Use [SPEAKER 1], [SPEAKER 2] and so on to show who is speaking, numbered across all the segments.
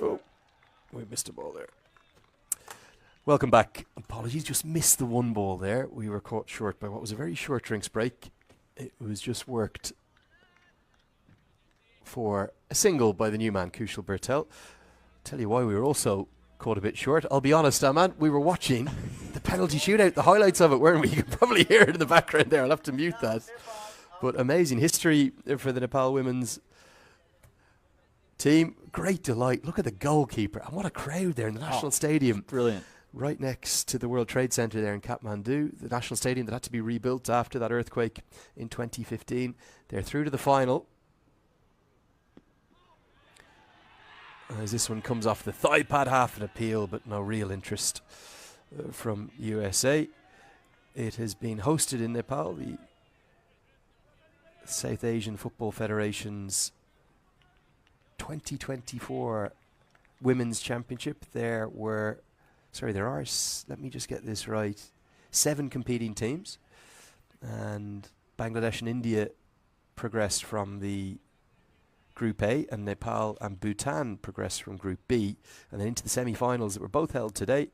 [SPEAKER 1] Oh, we missed a ball there. Welcome back. Apologies, just missed the one ball there. We were caught short by what was a very short drinks break. It was just worked for a single by the new man, Kushal Bertel. Tell you why we were also caught a bit short. I'll be honest, man, we were watching the penalty shootout, the highlights of it, weren't we? You can probably hear it in the background there. I'll have to mute that. But amazing history for the Nepal women's team. Great delight. Look at the goalkeeper. And what a crowd there in the National Stadium.
[SPEAKER 2] Brilliant.
[SPEAKER 1] Right next to the World Trade Center there in Kathmandu, the National Stadium that had to be rebuilt after that earthquake in 2015. They're through to the final. As this one comes off the thigh pad, half an appeal, but no real interest from USA. It has been hosted in Nepal, the South Asian Football Federation's 2024 Women's Championship. There are, let me just get this right, 7 competing teams. And Bangladesh and India progressed from the Group A, and Nepal and Bhutan progressed from Group B, and then into the semi-finals that were both held today.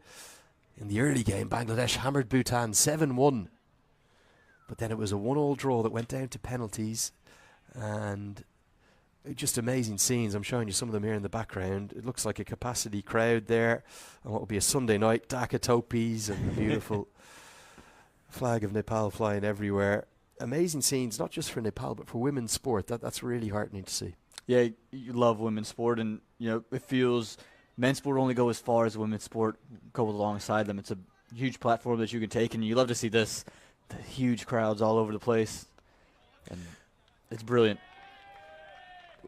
[SPEAKER 1] In the early game, Bangladesh hammered Bhutan 7-1, but then it was a 1-1 draw that went down to penalties, and just amazing scenes. I'm showing you some of them here in the background. It looks like a capacity crowd there on what will be a Sunday night. Dhaka topis and the beautiful flag of Nepal flying everywhere. Amazing scenes, not just for Nepal, but for women's sport. That's really heartening to see.
[SPEAKER 2] Yeah, you love women's sport, and it feels men's sport only go as far as women's sport go alongside them. It's a huge platform that you can take, and you love to see the huge crowds all over the place, and it's brilliant.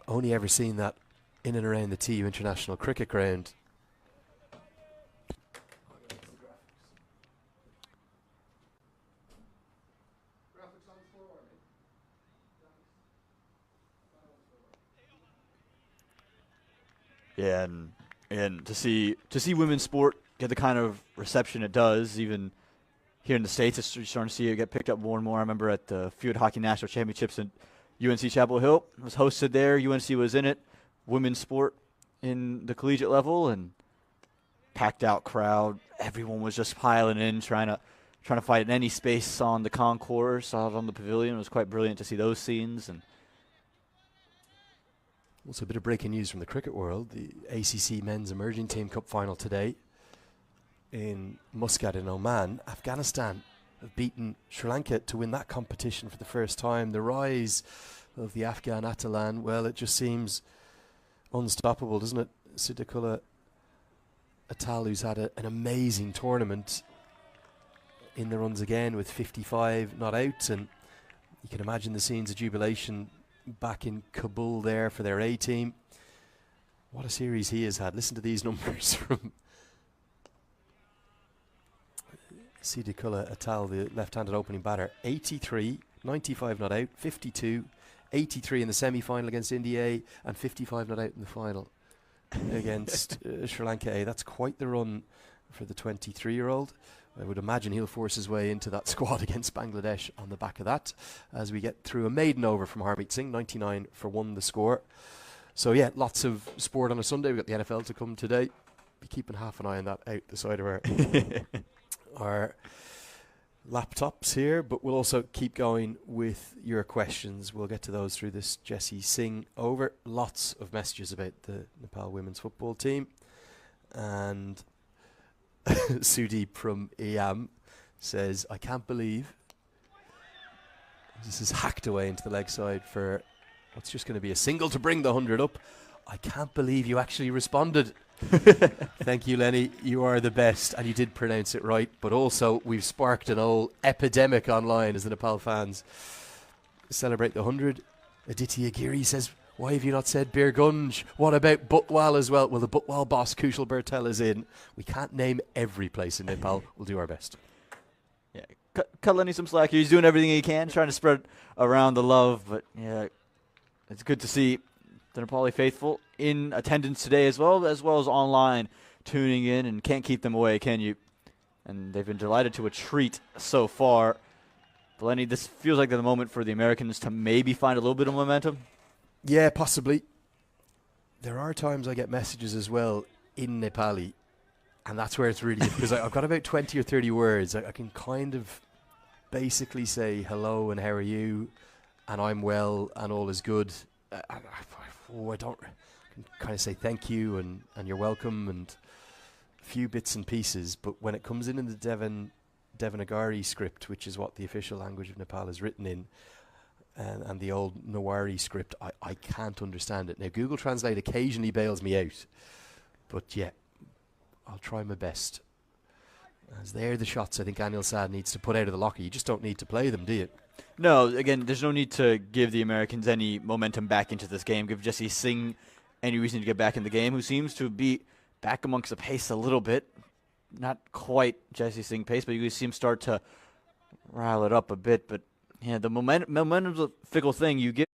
[SPEAKER 1] Only ever seen that in and around the TU International Cricket Ground.
[SPEAKER 2] Yeah, and to see women's sport get the kind of reception it does, even here in the States, it's starting to see it get picked up more and more. I remember at the Field Hockey National Championships at UNC Chapel Hill, it was hosted there. UNC was in it, women's sport in the collegiate level, and packed out crowd. Everyone was just piling in, trying to fight in any space on the concourse, out on the pavilion. It was quite brilliant to see those scenes. And
[SPEAKER 1] also a bit of breaking news from the cricket world. The ACC Men's Emerging Team Cup final today in Muscat in Oman. Afghanistan have beaten Sri Lanka to win that competition for the first time. The rise of the Afghan Atalan, well, it just seems unstoppable, doesn't it? Siddiqullah Atal, who's had an amazing tournament, in the runs again with 55 not out, and you can imagine the scenes of jubilation back in Kabul there for their A team. What a series he has had. Listen to these numbers from Siddiqullah Atal, the left-handed opening batter. 83, 95 not out, 52, 83 in the semi-final against India, and 55 not out in the final against Sri Lanka A. That's quite the run for the 23-year-old. I would imagine he'll force his way into that squad against Bangladesh on the back of that, as we get through a maiden over from Harmeet Singh, 99 for 1 the score. So yeah, lots of sport on a Sunday. We've got the NFL to come today. Be keeping half an eye on that out the side of our laptops here, but we'll also keep going with your questions. We'll get to those through this Jesse Singh over. Lots of messages about the Nepal women's football team. And Sudeep from EAM says, I can't believe this is hacked away into the leg side for what's just going to be a single to bring the 100 up. I can't believe you actually responded. Thank you, Lenny. You are the best, and you did pronounce it right. But also, we've sparked an old epidemic online as the Nepal fans celebrate the 100. Aditya Giri says, why have you not said Bir Gunj? What about Butwal as well? Well, the Butwal boss, Kushal Bertel, is in. We can't name every place in Nepal. We'll do our best.
[SPEAKER 2] Yeah, cut Lenny some slack. He's doing everything he can, trying to spread around the love. But yeah, it's good to see the Nepali faithful in attendance today as well as online, tuning in, and can't keep them away, can you? And they've been delighted to a treat so far. But Lenny, this feels like the moment for the Americans to maybe find a little bit of momentum.
[SPEAKER 1] Yeah, possibly. There are times I get messages as well in Nepali, and that's where it's really good, because I've got about 20 or 30 words. I can kind of basically say hello and how are you, and I'm well and all is good. I don't I can kind of say thank you and you're welcome and a few bits and pieces, but when it comes in the Devanagari script, which is what the official language of Nepal is written in, and the old Nawari script, I can't understand it. Now, Google Translate occasionally bails me out, but yeah, I'll try my best. As they're the shots I think Anil Sad needs to put out of the locker. You just don't need to play them, do you?
[SPEAKER 2] No, again, there's no need to give the Americans any momentum back into this game. Give Jesse Singh any reason to get back in the game, who seems to be back amongst the pace a little bit. Not quite Jesse Singh pace, but you can see him start to rile it up a bit. But yeah, the momentum's a fickle thing. You get